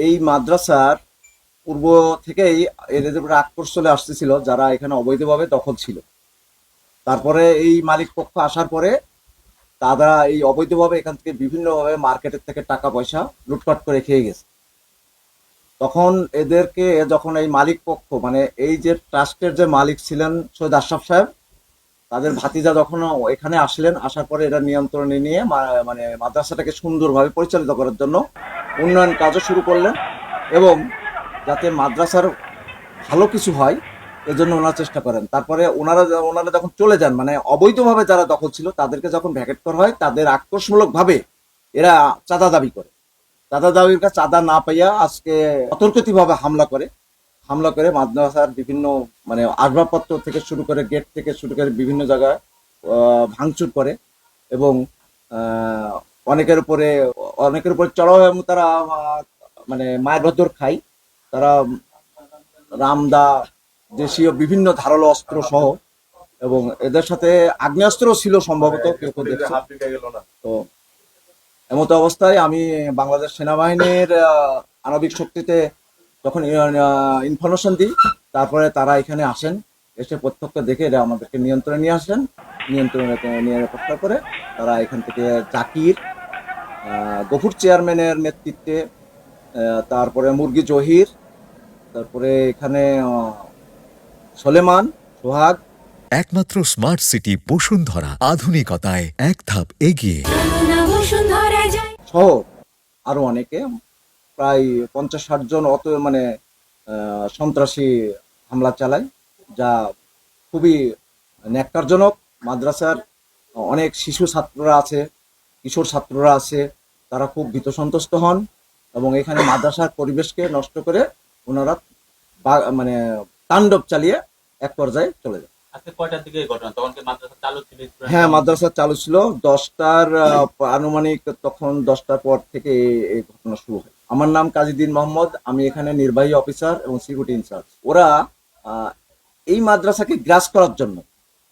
এই মাদ্রাসার পূর্ব থেকেই এদের উপরে আক্রোশ চলে আসতেছিল যারা এখানে অবৈধভাবে দখল ছিল। তারপরে এই মালিক পক্ষ আসার পরে তারা এই অবৈধভাবে এখান থেকে বিভিন্নভাবে মার্কেটের থেকে টাকা পয়সা লুটপাট করে খেয়ে গেছে। তখন এদেরকে যখন এই মালিক পক্ষ মানে এই যে ট্রাস্টের যে মালিক ছিলেন সৈয়দ আশরাফ সাহেব, তাদের ভাতিজা যখন এখানে আসলেন, আসার পরে এটা নিয়ন্ত্রণে নিয়ে মানে মাদ্রাসাটাকে সুন্দরভাবে পরিচালিত করার জন্য উন্নয়ন কাজও শুরু করলেন এবং যাতে মাদ্রাসার ভালো কিছু হয় এজন্য ওনারা চেষ্টা করেন। তারপরে ওনারা ওনারা যখন চলে যান, মানে অবৈধভাবে যারা দখল ছিল তাদেরকে যখন ভ্যাকেট করা হয়, তাদের আক্রোশমূলকভাবে এরা চাঁদা দাবি করে। চাঁদা দাবির কাছে চাঁদা না পাইয়া আজকে অতর্কিতভাবে হামলা করে মাদ্রাসার বিভিন্ন মানে আসবাবপত্র থেকে শুরু করে গেট থেকে শুরু করে বিভিন্ন জায়গায় ভাঙচুর করে এবং আহ, অনেকের উপরে চড়াও এবং তারা মানে মায়ের ভদ্র খায়। তারা রামদা, দেশীয় বিভিন্ন ধারালো অস্ত্র সহ, এবং এদের সাথে আগ্নেয়াস্ত্র ছিল সম্ভবত, কেউ কেউ দেখছে। তো এমতো অবস্থায় আমি বাংলাদেশ সেনাবাহিনীর আণবিক শক্তিতে যখন ইনফরমেশন দিই, তারপরে তারা এখানে আসেন, এসে প্রত্যক্ষ দেখে এরা আমাদেরকে নিয়ন্ত্রণে নিয়ে আসেন। নিয়ন্ত্রণে নিয়ে রক্ষা করে তারা এখান থেকে জাকির, গফুর চেয়ারম্যানের নেতৃত্বে, তারপরে মুরগি জহির, তারপরে এখানে সলেমান, সোহাগ, একমাত্র স্মার্ট সিটি বসুন্ধরা, আধুনিকতায় এক ধাপ এগিয়ে সহ আরো অনেকে, প্রায় 50-60 জন মানে সন্ত্রাসী হামলা চালায়, যা খুবই ন্যাক্কারজনক। মাদ্রাসার অনেক শিশু ছাত্ররা আছে, কিশোর ছাত্ররা আছে, তারা খুব ভীত সন্ত্রস্ত হন এবং এখানে মাদ্রাসার পরিবেশকে নষ্ট করে ওনারা মানে তাণ্ডব চালিয়ে এক পর্যায়ে চলে যায়। আজকে কয়টার দিকে এই ঘটনা? তখন কি মাদ্রাসা চালু ছিল? হ্যাঁ, মাদ্রাসা চালু ছিল 10টার আনুমানিক, তখন 10টার পর থেকে এই ঘটনা শুরু হয়। আমার নাম কাজীদ্দিন মোহাম্মদ, আমি এখানে নির্বাহী অফিসার এবং সিকিউরিটি ইনচার্জ। ওরা আহ, এই মাদ্রাসাকে গ্রাস করার জন্য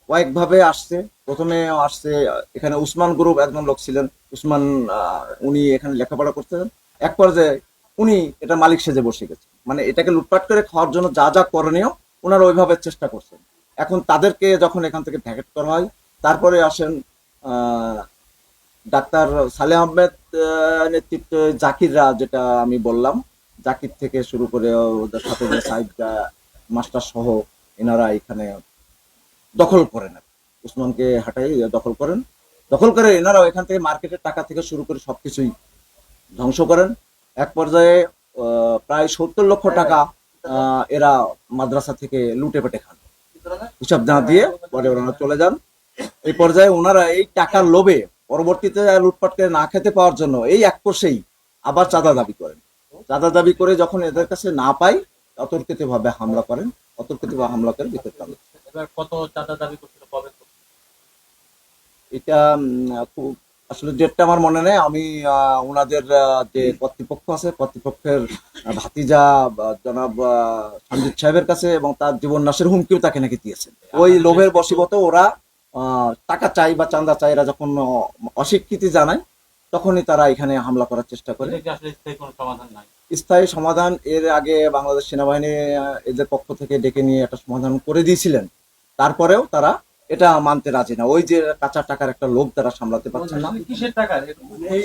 কয়েকভাবে আসছে। প্রথমে আসছে এখানে উসমান গ্রুপ একজন লোক ছিলেন, উসমান, উনি এখানে লেখাপড়া করতেন। এক পর্যায়ে উনি এটা মালিক সেজে বসে গেছে, মানে এটাকে লুটপাট করে খাওয়ার জন্য যা যা করণীয় ওনারা ওইভাবে চেষ্টা করছেন। এখন তাদেরকে যখন এখান থেকে ভ্যাকেট করা হয়, তারপরে আসেন ডাক্তার সালেহ আহমেদ নেতৃত্বে জাকিররা, যেটা আমি বললাম, জাকির থেকে শুরু করে ওদের সাথে যে সাইদ মাস্টার সহ এনারা এখানে দখল করেন, উসমানকে হাঁটাই দখল করে এনারা এখান থেকে মার্কেটের টাকা থেকে শুরু করে সবকিছুই ধ্বংস করেন। এক পর্যায়ে প্রায় 70 লক্ষ টাকা এরা মাদ্রাসা থেকে লুটে পেটে খান, হিসাব না দিয়ে পরে ওনারা চলে যান। এই পর্যায়ে ওনারা এই টাকার লোভে পরবর্তীতে লুটপাট করে না খেতে পাওয়ার জন্য এই এক কোষেই আবার চাঁদা দাবি করেন। চাঁদা দাবি করে যখন এদের কাছে না পাই, অতর্কিতভাবে হামলা করেন, হামলা করে ভিতরে চালু। এবার কত চাঁদা দাবি করছিল, কবে? এটা খুব আসলে ডেটটা আমার মনে নেই। আমি ওনাদের যে কর্তৃপক্ষ আছে, কর্তৃপক্ষের ভাতিজা জনাব সঞ্জিত সাহেবের কাছে এবং তার জীবন নাশের হুমকিও তাকে নাকি দিয়েছেন। ওই লোভের বশীভূত ওরা টাকা চাই বা চাঁদা চাই, এরা যখন অস্বীকৃতি জানায় তখনই তারা এখানে হামলা করার চেষ্টা করে। আসলে স্থায়ী কোনো সমাধান নাই। স্থায়ী সমাধান এর আগে বাংলাদেশ সেনাবাহিনী এদের পক্ষ থেকে ডেকে নিয়ে একটা সমাধান করে দিয়েছিলেন, তারপরেও তারা এটা মানতে রাজি না। ওই যে কাঁচা টাকার একটা লোভ তারা সামলাতে পারছেন না। কিসের টাকা?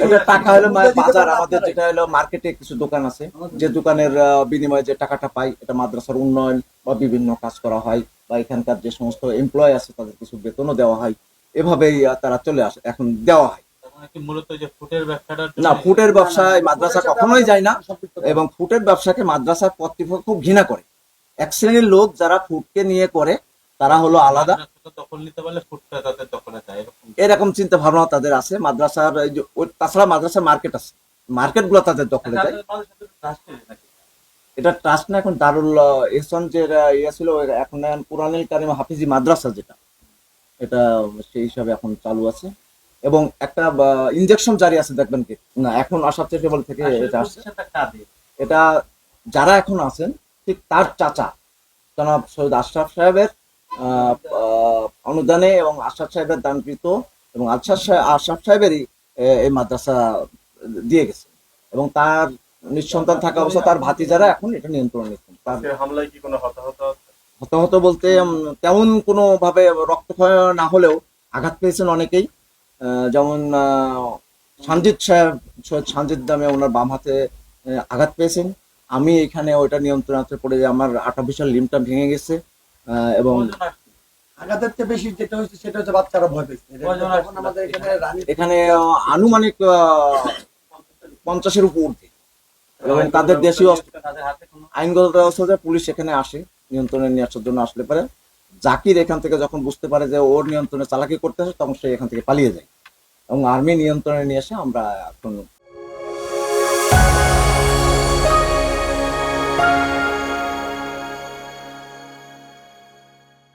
এটা টাকা হলো বাজার, আমাদের যেটা হলো মার্কেটে কিছু দোকান আছে, যে দোকানের বিনিময়ে যে টাকাটা পাই, এটা মাদ্রাসার উন্নয়ন বা বিভিন্ন কাজ করা হয়, বা এখানকার যে সমস্ত এমপ্লয় আছে তাদের কিছু বেতনও দেওয়া হয়, এভাবেই তারা চলে আসে, এখন দেওয়া হয়। মূলত যে ফুটের ব্যবসাটা না, ফুটের ব্যবসায় মাদ্রাসা কখনোই যায় না, এবং ফুটের ব্যবসাকে মাদ্রাসার কর্তৃপক্ষ খুব ঘৃণা করে। এক শ্রেণীর লোক যারা ফুটকে নিয়ে করে, তারা হলো আলাদা, দখল নিতে পারলে ফুটটা তাদের দখলে যায়, এরকম চিন্তা ভাবনা তাদের আছে। মাদ্রাসার এই যে তাছাড়া মাদ্রাসার মার্কেট আছে, মার্কেট গুলো তাদের দখলে যায়। এটা ট্রাস্ট না, এখন দারুল ইহসান যে ইয়ে ছিল, এখন কুরআনুল কারীম হাফিজি মাদ্রাসা যেটা, এটা সেই হিসাবে এখন চালু আছে। এবং একটা ইনজেকশন জারি আছে, দেখবেন কি না, এখন আসার টেবল থেকে এটা আসছে। এটা যারা এখন আছেন ঠিক তার চাচা জনাব সৈয়দ আশরাফ সাহেবের অনুদানে এবং আশরাফ সাহেবের দানকৃত, এবং আশরাফ সাহেবেরই এই মাদ্রাসা দিয়ে গেছে, এবং তার নিঃসন্তান থাকা অবস্থা তার ভাতিজারা এখন এটা নিয়ন্ত্রণে নিচ্ছেন। তার আজকের হামলায় কি কোনো হতাহত আছে? হতাহত বলতে তেমন কোনো ভাবে রক্তক্ষয় না হলেও আঘাত পেয়েছেন অনেকেই। যেমন সঞ্জিত সাহেব, সৈয়দ সঞ্জিত নামে ওনার বাম হাতে আঘাত পেয়েছেন। আমি এখানে ওইটা নিয়ন্ত্রণে পড়ে আমার আর্টিফিশিয়াল লিম্বটা ভেঙে গেছে এবং কজন আসছে? আঘাতের চেয়ে বেশি যেটা হচ্ছে সেটা হচ্ছে বাচ্চারা ভয় পেয়েছে। কজন তখন আসছিল? আমাদের এখানে রানী এখানে আনুমানিক 50-এর উপর ঊর্ধ্বে এবং তাদের দেশীয় তাদের হাতে কোনো আইনগত ব্যবস্থাতে পুলিশ এখানে আসে নিয়ন্ত্রণে নিয়ে আসার জন্য। আসলে পরে জাকির এখান থেকে যখন বুঝতে পারে যে ওর নিয়ন্ত্রণে চালাকি করতে আসে তখন সে এখান থেকে পালিয়ে যায় এবং আর্মি নিয়ন্ত্রণে নিয়ে এসে আমরা এখন